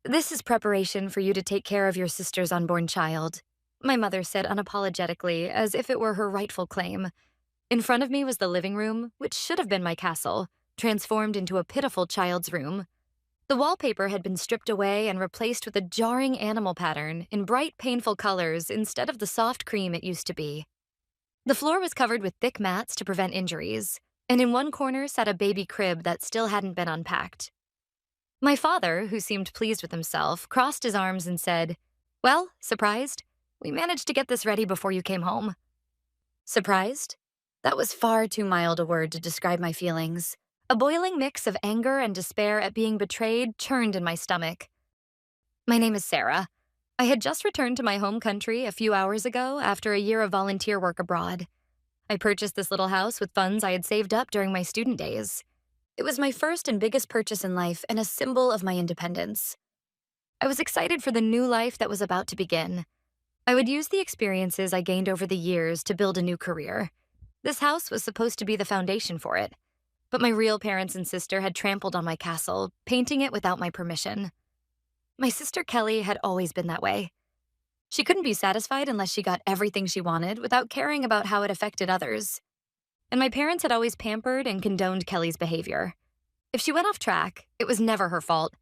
This is preparation for you to take care of your sister's unborn child, my mother said unapologetically, as if it were her rightful claim. In front of me was the living room, which should have been my castle, transformed into a pitiful child's room. The wallpaper had been stripped away and replaced with a jarring animal pattern in bright, painful colors instead of the soft cream it used to be. The floor was covered with thick mats to prevent injuries, and in one corner sat a baby crib that still hadn't been unpacked. My father, who seemed pleased with himself, crossed his arms and said, "Well, surprised? We managed to get this ready before you came home." Surprised? That was far too mild a word to describe my feelings. A boiling mix of anger and despair at being betrayed churned in my stomach. My name is Sarah. I had just returned to my home country a few hours ago after a year of volunteer work abroad. I purchased this little house with funds I had saved up during my student days. It was my first and biggest purchase in life and a symbol of my independence. I was excited for the new life that was about to begin. I would use the experiences I gained over the years to build a new career. This house was supposed to be the foundation for it, but my real parents and sister had trampled on my castle, painting it without my permission. My sister Kelly had always been that way. She couldn't be satisfied unless she got everything she wanted without caring about how it affected others. And my parents had always pampered and condoned Kelly's behavior. If she went off track, it was never her fault.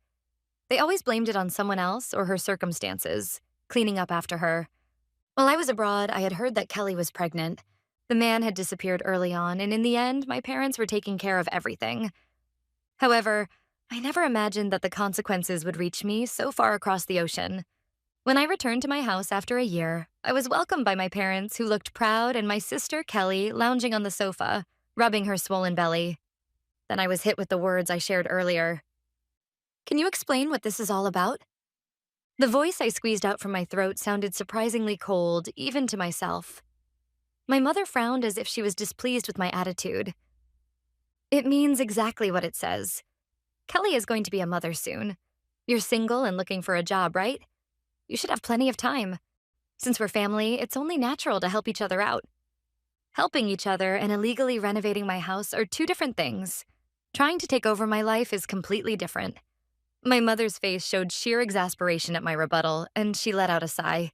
They always blamed it on someone else or her circumstances, cleaning up after her. While I was abroad, I had heard that Kelly was pregnant. The man had disappeared early on, and in the end, my parents were taking care of everything. However, I never imagined that the consequences would reach me so far across the ocean. When I returned to my house after a year, I was welcomed by my parents who looked proud and my sister Kelly lounging on the sofa, rubbing her swollen belly. Then I was hit with the words I shared earlier. "Can you explain what this is all about?" The voice I squeezed out from my throat sounded surprisingly cold, even to myself. My mother frowned as if she was displeased with my attitude. "It means exactly what it says. Kelly is going to be a mother soon. You're single and looking for a job, right? You should have plenty of time. Since we're family, it's only natural to help each other out. Helping each other and illegally renovating my house are two different things. Trying to take over my life is completely different." My mother's face showed sheer exasperation at my rebuttal, and she let out a sigh.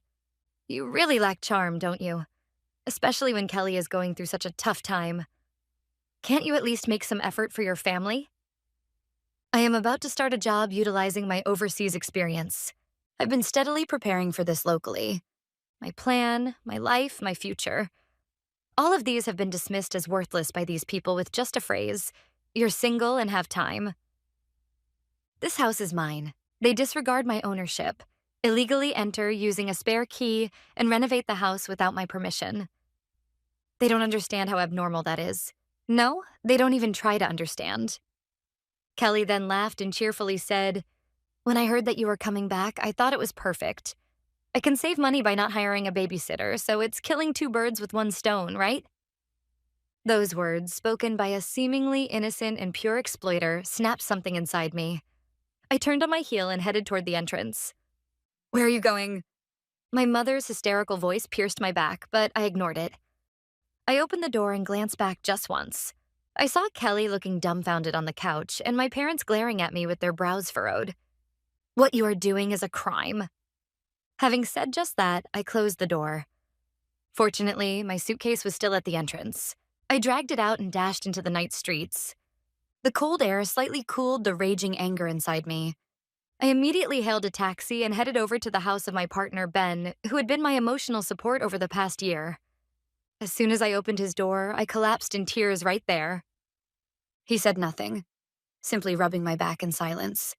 "You really lack charm, don't you? Especially when Kelly is going through such a tough time. Can't you at least make some effort for your family?" I am about to start a job utilizing my overseas experience. I've been steadily preparing for this locally. My plan, my life, my future. All of these have been dismissed as worthless by these people with just a phrase, "You're single and have time." This house is mine. They disregard my ownership, illegally enter using a spare key, and renovate the house without my permission. They don't understand how abnormal that is. No, they don't even try to understand. Kelly then laughed and cheerfully said, "When I heard that you were coming back, I thought it was perfect. I can save money by not hiring a babysitter, so it's killing two birds with one stone, right?" Those words, spoken by a seemingly innocent and pure exploiter, snapped something inside me. I turned on my heel and headed toward the entrance. "Where are you going?" My mother's hysterical voice pierced my back, but I ignored it. I opened the door and glanced back just once. I saw Kelly looking dumbfounded on the couch and my parents glaring at me with their brows furrowed. "What you are doing is a crime." Having said just that, I closed the door. Fortunately, my suitcase was still at the entrance. I dragged it out and dashed into the night streets. The cold air slightly cooled the raging anger inside me. I immediately hailed a taxi and headed over to the house of my partner, Ben, who had been my emotional support over the past year. As soon as I opened his door, I collapsed in tears right there. He said nothing, simply rubbing my back in silence.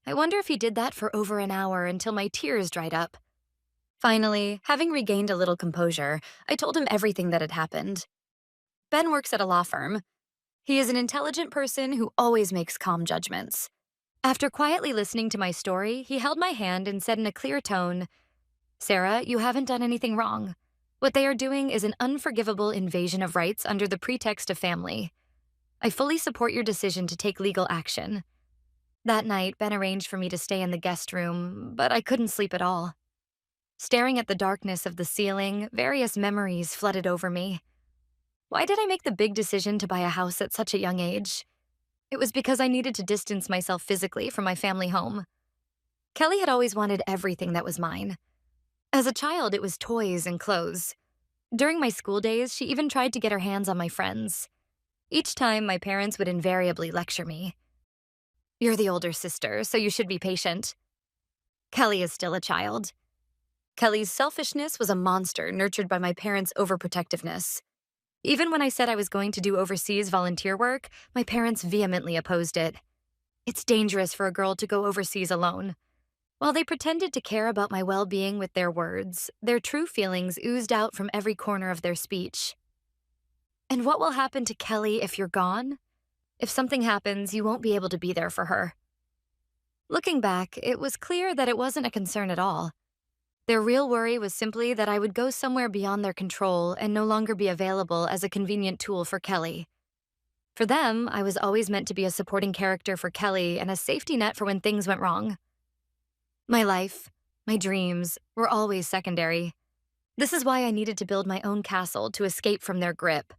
I wonder if he did that for over an hour until my tears dried up. Finally, having regained a little composure, I told him everything that had happened. Ben works at a law firm. He is an intelligent person who always makes calm judgments. After quietly listening to my story, he held my hand and said in a clear tone, "Sarah, you haven't done anything wrong. What they are doing is an unforgivable invasion of rights under the pretext of family. I fully support your decision to take legal action." That night, Ben arranged for me to stay in the guest room, but I couldn't sleep at all. Staring at the darkness of the ceiling, various memories flooded over me. Why did I make the big decision to buy a house at such a young age? It was because I needed to distance myself physically from my family home. Kelly had always wanted everything that was mine. As a child, it was toys and clothes. During my school days, she even tried to get her hands on my friends. Each time, my parents would invariably lecture me. "You're the older sister, so you should be patient. Kelly is still a child." Kelly's selfishness was a monster nurtured by my parents' overprotectiveness. Even when I said I was going to do overseas volunteer work, my parents vehemently opposed it. It's dangerous for a girl to go overseas alone. While they pretended to care about my well-being with their words, their true feelings oozed out from every corner of their speech. "And what will happen to Kelly if you're gone? If something happens, you won't be able to be there for her." Looking back, it was clear that it wasn't a concern at all. Their real worry was simply that I would go somewhere beyond their control and no longer be available as a convenient tool for Kelly. For them, I was always meant to be a supporting character for Kelly and a safety net for when things went wrong. My life, my dreams, were always secondary. This is why I needed to build my own castle to escape from their grip.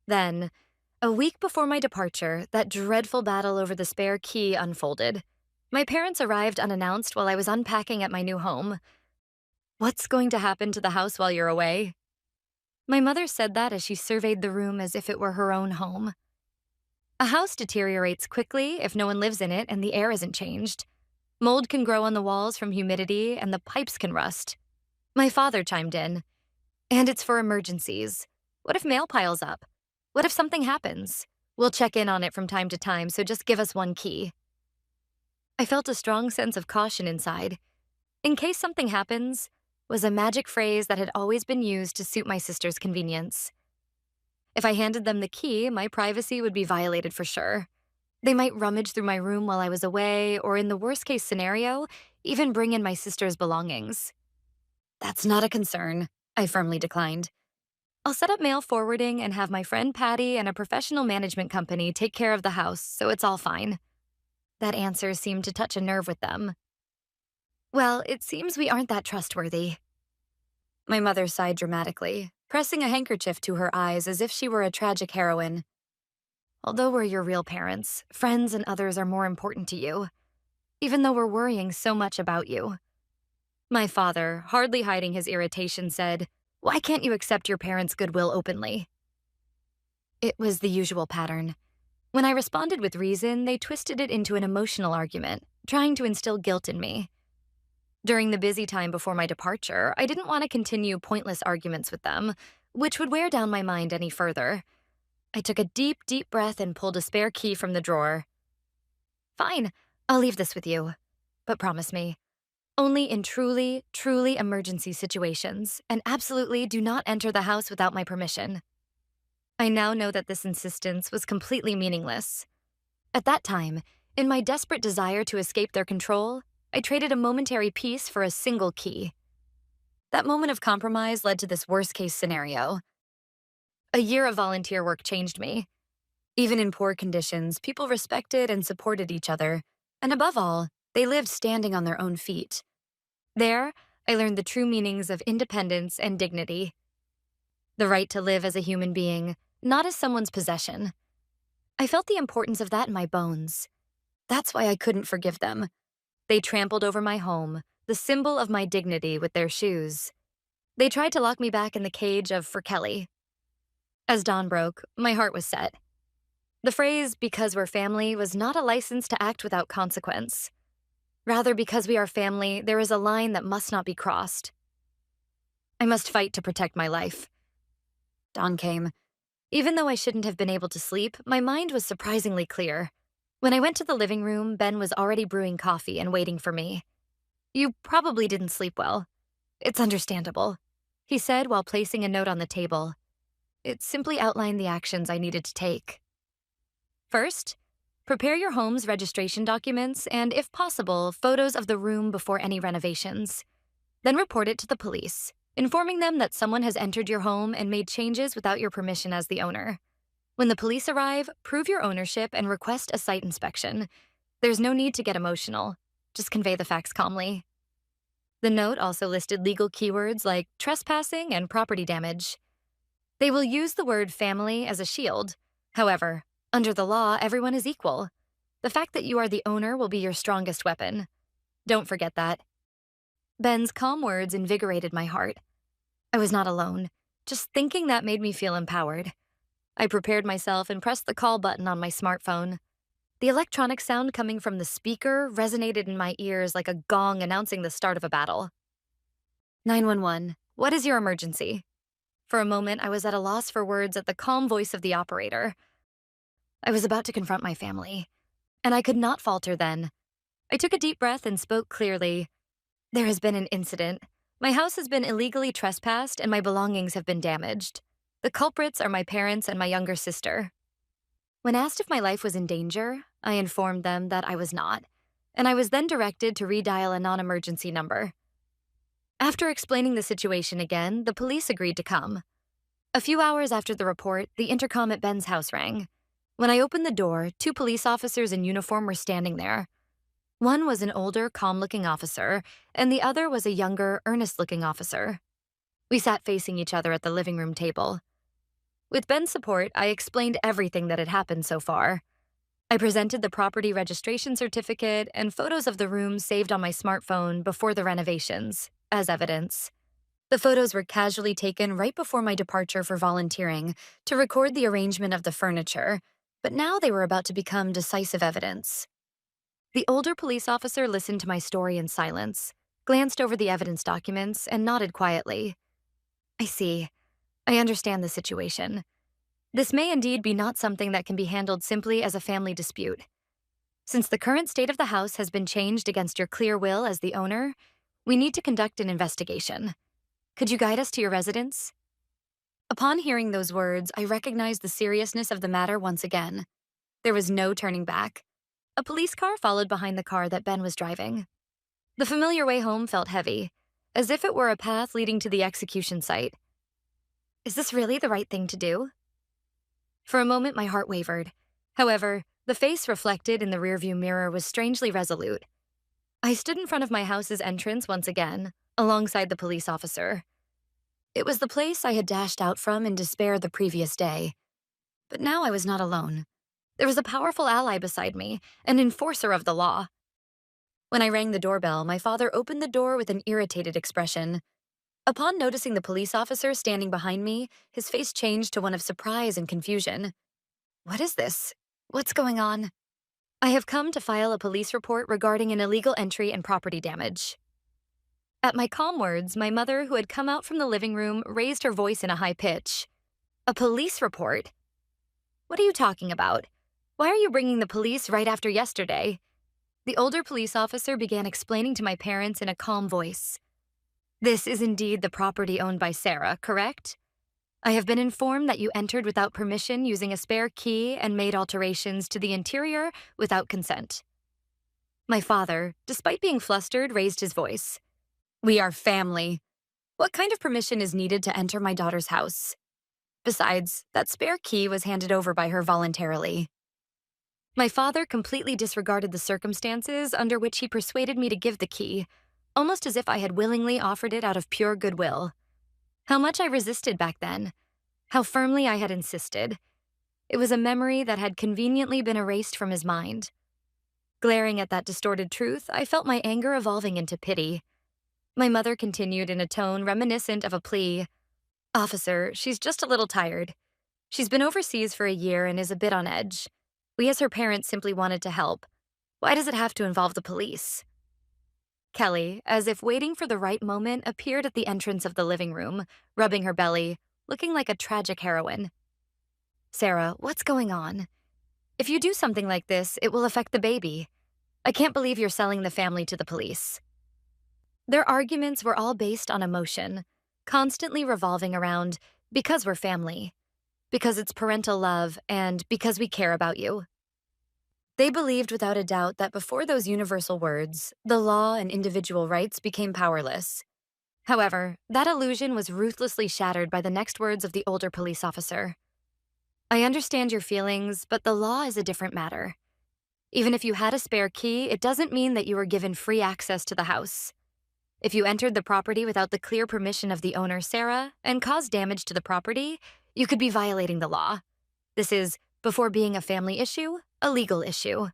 Then, a week before my departure, that dreadful battle over the spare key unfolded. My parents arrived unannounced while I was unpacking at my new home. "What's going to happen to the house while you're away?" My mother said that as she surveyed the room as if it were her own home. A house deteriorates quickly if no one lives in it and the air isn't changed. Mold can grow on the walls from humidity, and the pipes can rust. My father chimed in. "And it's for emergencies. What if mail piles up? What if something happens? We'll check in on it from time to time, so just give us one key." I felt a strong sense of caution inside. "In case something happens" was a magic phrase that had always been used to suit my sister's convenience. If I handed them the key, my privacy would be violated for sure. They might rummage through my room while I was away, or in the worst-case scenario, even bring in my sister's belongings. "That's not a concern," I firmly declined. "I'll set up mail forwarding and have my friend Patty and a professional management company take care of the house, so it's all fine." That answer seemed to touch a nerve with them. "Well, it seems we aren't that trustworthy." My mother sighed dramatically, pressing a handkerchief to her eyes as if she were a tragic heroine. "Although we're your real parents, friends and others are more important to you, even though we're worrying so much about you." My father, hardly hiding his irritation, said, "Why can't you accept your parents' goodwill openly?" It was the usual pattern. When I responded with reason, they twisted it into an emotional argument, trying to instill guilt in me. During the busy time before my departure, I didn't want to continue pointless arguments with them, which would wear down my mind any further. I took a deep, deep breath and pulled a spare key from the drawer. "Fine, I'll leave this with you. But promise me, only in truly, truly emergency situations, and absolutely do not enter the house without my permission." I now know that this insistence was completely meaningless. At that time, in my desperate desire to escape their control, I traded a momentary peace for a single key. That moment of compromise led to this worst-case scenario. A year of volunteer work changed me. Even in poor conditions, people respected and supported each other, and above all, they lived standing on their own feet. There, I learned the true meanings of independence and dignity. The right to live as a human being, not as someone's possession. I felt the importance of that in my bones. That's why I couldn't forgive them. They trampled over my home, the symbol of my dignity, with their shoes. They tried to lock me back in the cage of "for Kelly." As dawn broke, my heart was set. The phrase, "because we're family," was not a license to act without consequence. Rather, because we are family, there is a line that must not be crossed. I must fight to protect my life. Dawn came. Even though I shouldn't have been able to sleep, my mind was surprisingly clear. When I went to the living room, Ben was already brewing coffee and waiting for me. "You probably didn't sleep well. It's understandable," he said while placing a note on the table. It simply outlined the actions I needed to take. First, prepare your home's registration documents and, if possible, photos of the room before any renovations. Then report it to the police, informing them that someone has entered your home and made changes without your permission as the owner. When the police arrive, prove your ownership and request a site inspection. There's no need to get emotional. Just convey the facts calmly. The note also listed legal keywords like trespassing and property damage. They will use the word family as a shield. However, under the law, everyone is equal. The fact that you are the owner will be your strongest weapon. Don't forget that. Ben's calm words invigorated my heart. I was not alone. Just thinking that made me feel empowered. I prepared myself and pressed the call button on my smartphone. The electronic sound coming from the speaker resonated in my ears like a gong announcing the start of a battle. 911, what is your emergency? For a moment, I was at a loss for words at the calm voice of the operator. I was about to confront my family, and I could not falter then. I took a deep breath and spoke clearly. There has been an incident. My house has been illegally trespassed and my belongings have been damaged. The culprits are my parents and my younger sister. When asked if my life was in danger, I informed them that I was not, and I was then directed to redial a non-emergency number. After explaining the situation again, the police agreed to come. A few hours after the report, the intercom at Ben's house rang. When I opened the door, 2 police officers in uniform were standing there. One was an older, calm-looking officer, and the other was a younger, earnest-looking officer. We sat facing each other at the living room table. With Ben's support, I explained everything that had happened so far. I presented the property registration certificate and photos of the room saved on my smartphone before the renovations, as evidence. The photos were casually taken right before my departure for volunteering to record the arrangement of the furniture, but now they were about to become decisive evidence. The older police officer listened to my story in silence, glanced over the evidence documents, and nodded quietly. I see. I understand the situation. This may indeed be not something that can be handled simply as a family dispute. Since the current state of the house has been changed against your clear will as the owner, we need to conduct an investigation. Could you guide us to your residence? Upon hearing those words, I recognized the seriousness of the matter once again. There was no turning back. A police car followed behind the car that Ben was driving. The familiar way home felt heavy, as if it were a path leading to the execution site. Is this really the right thing to do? For a moment, my heart wavered. However, the face reflected in the rearview mirror was strangely resolute. I stood in front of my house's entrance once again, alongside the police officer. It was the place I had dashed out from in despair the previous day. But now I was not alone. There was a powerful ally beside me, an enforcer of the law. When I rang the doorbell, my father opened the door with an irritated expression. Upon noticing the police officer standing behind me, his face changed to one of surprise and confusion. What is this? What's going on? I have come to file a police report regarding an illegal entry and property damage. At my calm words, my mother, who had come out from the living room, raised her voice in a high pitch. A police report? What are you talking about? Why are you bringing the police right after yesterday? The older police officer began explaining to my parents in a calm voice. This is indeed the property owned by Sarah, correct? I have been informed that you entered without permission using a spare key and made alterations to the interior without consent. My father, despite being flustered, raised his voice. We are family. What kind of permission is needed to enter my daughter's house? Besides, that spare key was handed over by her voluntarily. My father completely disregarded the circumstances under which he persuaded me to give the key, almost as if I had willingly offered it out of pure goodwill. How much I resisted back then. How firmly I had insisted. It was a memory that had conveniently been erased from his mind. Glaring at that distorted truth, I felt my anger evolving into pity. My mother continued in a tone reminiscent of a plea. Officer, she's just a little tired. She's been overseas for a year and is a bit on edge. We as her parents simply wanted to help. Why does it have to involve the police? Kelly, as if waiting for the right moment, appeared at the entrance of the living room, rubbing her belly, looking like a tragic heroine. Sarah, what's going on? If you do something like this, it will affect the baby. I can't believe you're selling the family to the police. Their arguments were all based on emotion, constantly revolving around, because we're family, because it's parental love, and because we care about you. They believed without a doubt that before those universal words, the law and individual rights became powerless. However, that illusion was ruthlessly shattered by the next words of the older police officer. I understand your feelings, but the law is a different matter. Even if you had a spare key, it doesn't mean that you were given free access to the house. If you entered the property without the clear permission of the owner, Sarah, and caused damage to the property, you could be violating the law. This is, before being a family issue, a legal issue.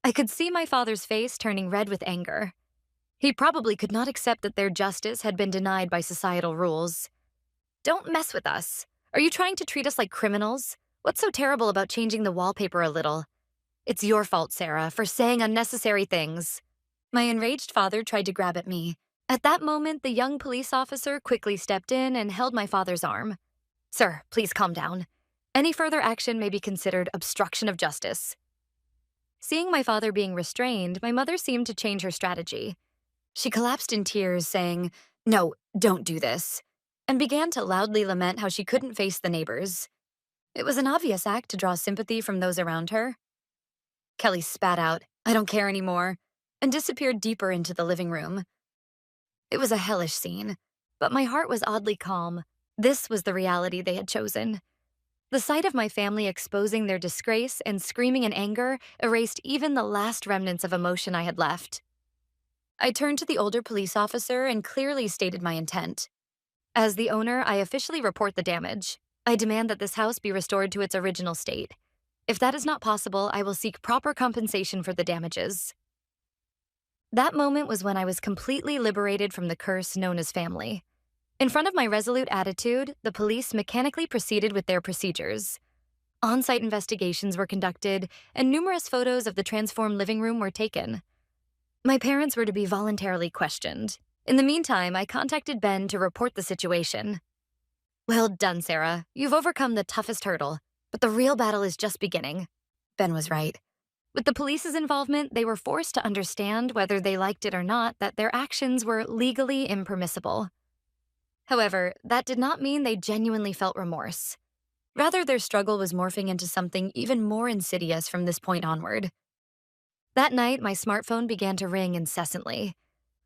I could see my father's face turning red with anger. He probably could not accept that their justice had been denied by societal rules. Don't mess with us. Are you trying to treat us like criminals? What's so terrible about changing the wallpaper a little? It's your fault, Sarah, for saying unnecessary things. My enraged father tried to grab at me. At that moment, the young police officer quickly stepped in and held my father's arm. Sir, please calm down. Any further action may be considered obstruction of justice. Seeing my father being restrained, my mother seemed to change her strategy. She collapsed in tears, saying, "No, don't do this," and began to loudly lament how she couldn't face the neighbors. It was an obvious act to draw sympathy from those around her. Kelly spat out, "I don't care anymore," and disappeared deeper into the living room. It was a hellish scene, but my heart was oddly calm. This was the reality they had chosen. The sight of my family exposing their disgrace and screaming in anger erased even the last remnants of emotion I had left. I turned to the older police officer and clearly stated my intent. As the owner, I officially report the damage. I demand that this house be restored to its original state. If that is not possible, I will seek proper compensation for the damages. That moment was when I was completely liberated from the curse known as family. In front of my resolute attitude, the police mechanically proceeded with their procedures. On-site investigations were conducted, and numerous photos of the transformed living room were taken. My parents were to be voluntarily questioned. In the meantime, I contacted Ben to report the situation. "Well done, Sarah. You've overcome the toughest hurdle, but the real battle is just beginning." Ben was right. With the police's involvement, they were forced to understand, whether they liked it or not, that their actions were legally impermissible. However, that did not mean they genuinely felt remorse. Rather, their struggle was morphing into something even more insidious from this point onward. That night, my smartphone began to ring incessantly.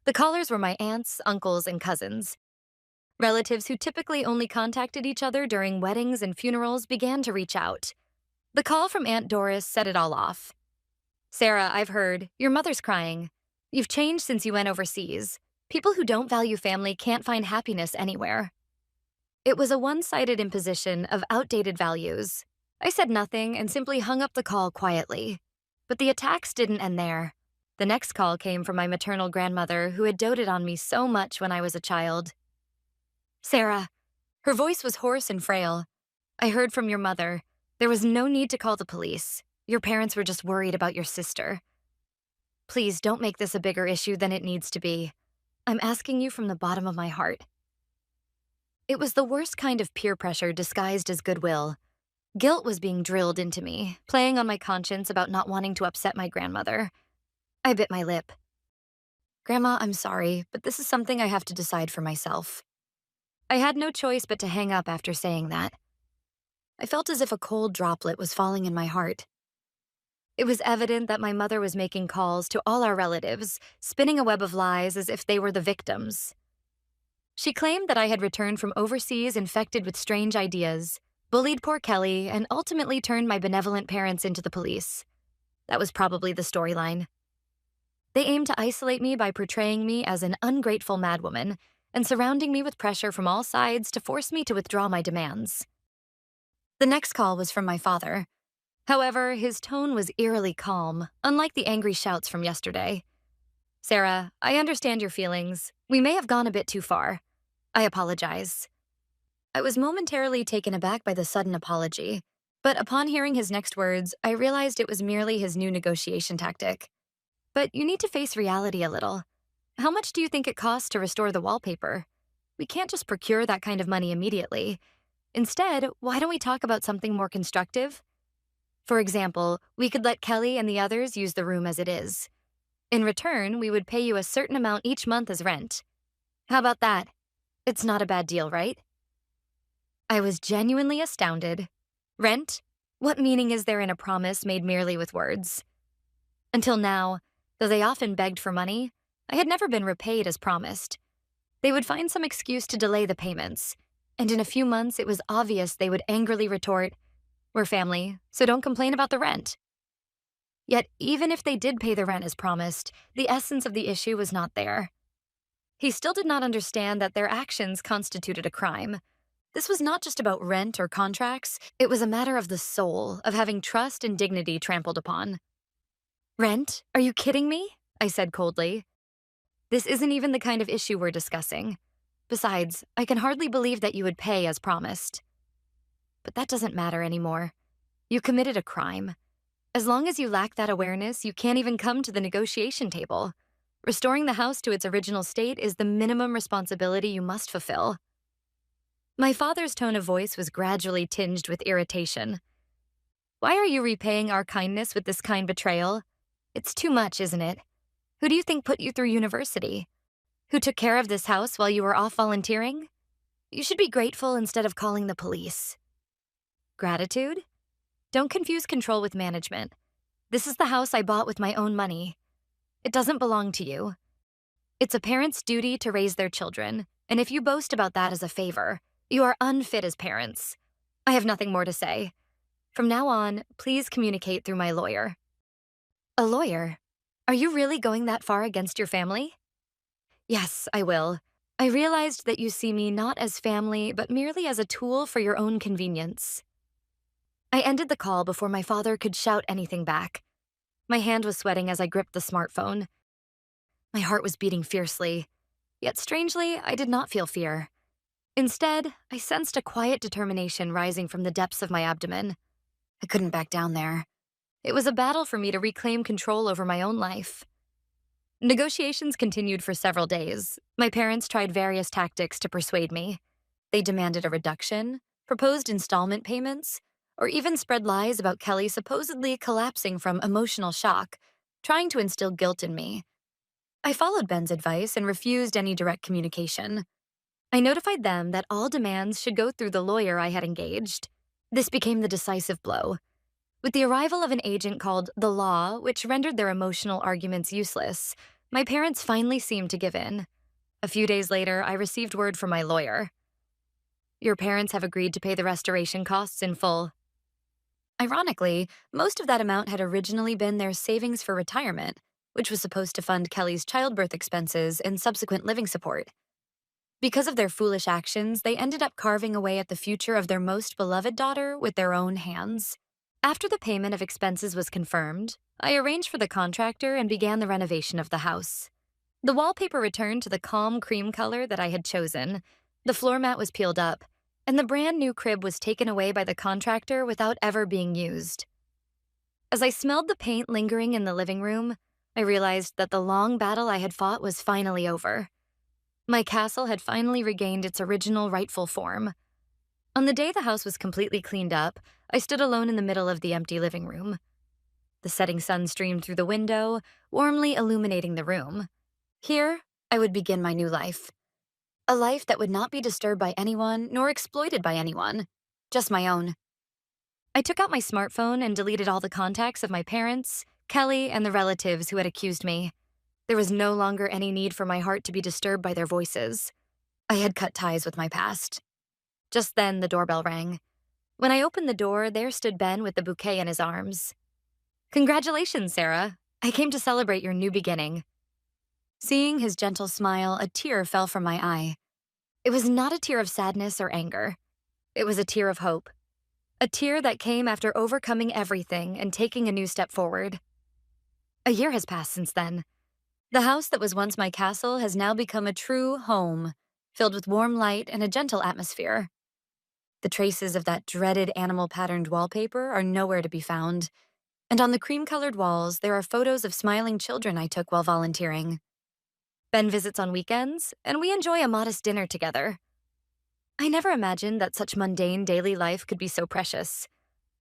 The callers were my aunts, uncles, and cousins. Relatives who typically only contacted each other during weddings and funerals began to reach out. The call from Aunt Doris set it all off. "Sarah, I've heard. Your mother's crying. You've changed since you went overseas. People who don't value family can't find happiness anywhere." It was a one-sided imposition of outdated values. I said nothing and simply hung up the call quietly. But the attacks didn't end there. The next call came from my maternal grandmother, who had doted on me so much when I was a child. "Sarah," her voice was hoarse and frail, "I heard from your mother. There was no need to call the police. Your parents were just worried about your sister. Please don't make this a bigger issue than it needs to be. I'm asking you from the bottom of my heart." It was the worst kind of peer pressure disguised as goodwill. Guilt was being drilled into me, playing on my conscience about not wanting to upset my grandmother. I bit my lip. "Grandma, I'm sorry, but this is something I have to decide for myself." I had no choice but to hang up after saying that. I felt as if a cold droplet was falling in my heart. It was evident that my mother was making calls to all our relatives, spinning a web of lies as if they were the victims. She claimed that I had returned from overseas infected with strange ideas, bullied poor Kelly, and ultimately turned my benevolent parents into the police. That was probably the storyline. They aimed to isolate me by portraying me as an ungrateful madwoman and surrounding me with pressure from all sides to force me to withdraw my demands. The next call was from my father. However, his tone was eerily calm, unlike the angry shouts from yesterday. "Sarah, I understand your feelings. We may have gone a bit too far. I apologize." I was momentarily taken aback by the sudden apology, but upon hearing his next words, I realized it was merely his new negotiation tactic. "But you need to face reality a little. How much do you think it costs to restore the wallpaper? We can't just procure that kind of money immediately. Instead, why don't we talk about something more constructive? For example, we could let Kelly and the others use the room as it is. In return, we would pay you a certain amount each month as rent. How about that? It's not a bad deal, right?" I was genuinely astounded. Rent? What meaning is there in a promise made merely with words? Until now, though they often begged for money, I had never been repaid as promised. They would find some excuse to delay the payments, and in a few months it was obvious they would angrily retort, "We're family, so don't complain about the rent." Yet even if they did pay the rent as promised, the essence of the issue was not there. He still did not understand that their actions constituted a crime. This was not just about rent or contracts, it was a matter of the soul, of having trust and dignity trampled upon. Rent? Are you kidding me? I said coldly. This isn't even the kind of issue we're discussing. Besides, I can hardly believe that you would pay as promised. But that doesn't matter anymore. You committed a crime. As long as you lack that awareness, you can't even come to the negotiation table. Restoring the house to its original state is the minimum responsibility you must fulfill. My father's tone of voice was gradually tinged with irritation. Why are you repaying our kindness with this kind betrayal? It's too much, isn't it? Who do you think put you through university? Who took care of this house while you were off volunteering? You should be grateful instead of calling the police. Gratitude? Don't confuse control with management. This is the house I bought with my own money. It doesn't belong to you. It's a parent's duty to raise their children, and if you boast about that as a favor, you are unfit as parents. I have nothing more to say. From now on, please communicate through my lawyer. A lawyer? Are you really going that far against your family? Yes, I will. I realized that you see me not as family, but merely as a tool for your own convenience. I ended the call before my father could shout anything back. My hand was sweating as I gripped the smartphone. My heart was beating fiercely. Yet strangely, I did not feel fear. Instead, I sensed a quiet determination rising from the depths of my abdomen. I couldn't back down there. It was a battle for me to reclaim control over my own life. Negotiations continued for several days. My parents tried various tactics to persuade me. They demanded a reduction, proposed installment payments, or even spread lies about Kelly supposedly collapsing from emotional shock, trying to instill guilt in me. I followed Ben's advice and refused any direct communication. I notified them that all demands should go through the lawyer I had engaged. This became the decisive blow. With the arrival of an agent called the Law, which rendered their emotional arguments useless, my parents finally seemed to give in. A few days later, I received word from my lawyer. Your parents have agreed to pay the restoration costs in full. Ironically, most of that amount had originally been their savings for retirement, which was supposed to fund Kelly's childbirth expenses and subsequent living support. Because of their foolish actions, they ended up carving away at the future of their most beloved daughter with their own hands. After the payment of expenses was confirmed, I arranged for the contractor and began the renovation of the house. The wallpaper returned to the calm cream color that I had chosen, the floor mat was peeled up, and the brand new crib was taken away by the contractor without ever being used. As I smelled the paint lingering in the living room, I realized that the long battle I had fought was finally over. My castle had finally regained its original rightful form. On the day the house was completely cleaned up, I stood alone in the middle of the empty living room. The setting sun streamed through the window, warmly illuminating the room. Here, I would begin my new life. A life that would not be disturbed by anyone nor exploited by anyone, just my own. I took out my smartphone and deleted all the contacts of my parents, Kelly, and the relatives who had accused me. There was no longer any need for my heart to be disturbed by their voices. I had cut ties with my past. Just then, the doorbell rang. When I opened the door, there stood Ben with the bouquet in his arms. Congratulations, Sarah. I came to celebrate your new beginning. Seeing his gentle smile, a tear fell from my eye. It was not a tear of sadness or anger. It was a tear of hope. A tear that came after overcoming everything and taking a new step forward. A year has passed since then. The house that was once my castle has now become a true home, filled with warm light and a gentle atmosphere. The traces of that dreaded animal-patterned wallpaper are nowhere to be found, and on the cream-colored walls there are photos of smiling children I took while volunteering. Ben visits on weekends, and we enjoy a modest dinner together. I never imagined that such mundane daily life could be so precious.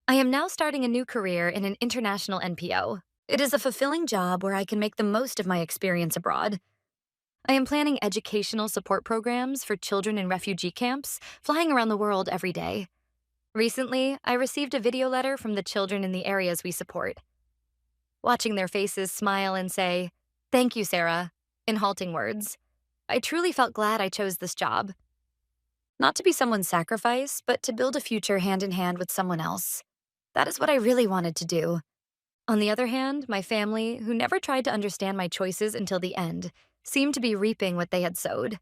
I am now starting a new career in an international NPO. It is a fulfilling job where I can make the most of my experience abroad. I am planning educational support programs for children in refugee camps, flying around the world every day. Recently, I received a video letter from the children in the areas we support. Watching their faces smile and say, "Thank you, Sarah," in halting words, I truly felt glad I chose this job. Not to be someone's sacrifice, but to build a future hand in hand with someone else. That is what I really wanted to do. On the other hand, my family, who never tried to understand my choices until the end, seemed to be reaping what they had sowed.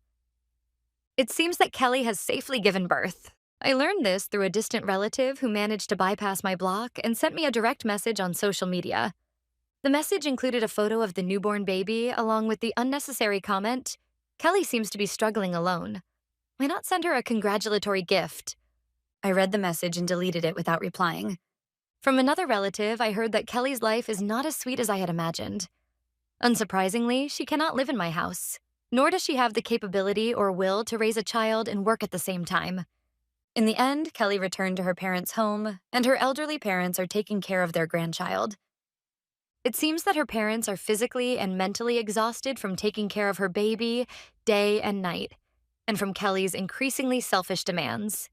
It seems that Kelly has safely given birth. I learned this through a distant relative who managed to bypass my block and sent me a direct message on social media. The message included a photo of the newborn baby along with the unnecessary comment, "Kelly seems to be struggling alone. Why not send her a congratulatory gift?" I read the message and deleted it without replying. From another relative, I heard that Kelly's life is not as sweet as I had imagined. Unsurprisingly, she cannot live in my house, nor does she have the capability or will to raise a child and work at the same time. In the end, Kelly returned to her parents' home, and her elderly parents are taking care of their grandchild. It seems that her parents are physically and mentally exhausted from taking care of her baby day and night, and from Kelly's increasingly selfish demands.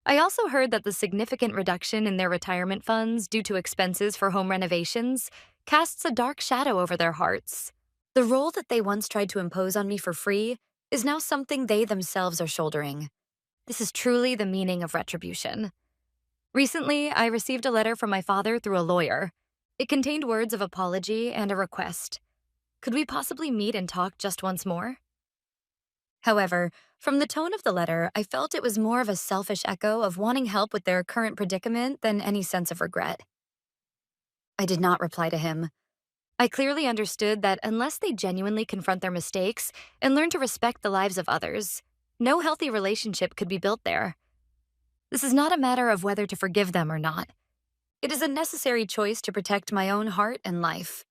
I also heard that the significant reduction in their retirement funds due to expenses for home renovations casts a dark shadow over their hearts. The role that they once tried to impose on me for free is now something they themselves are shouldering. This is truly the meaning of retribution. Recently, I received a letter from my father through a lawyer. It contained words of apology and a request. Could we possibly meet and talk just once more? However, from the tone of the letter, I felt it was more of a selfish echo of wanting help with their current predicament than any sense of regret. I did not reply to him. I clearly understood that unless they genuinely confront their mistakes and learn to respect the lives of others, no healthy relationship could be built there. This is not a matter of whether to forgive them or not. It is a necessary choice to protect my own heart and life.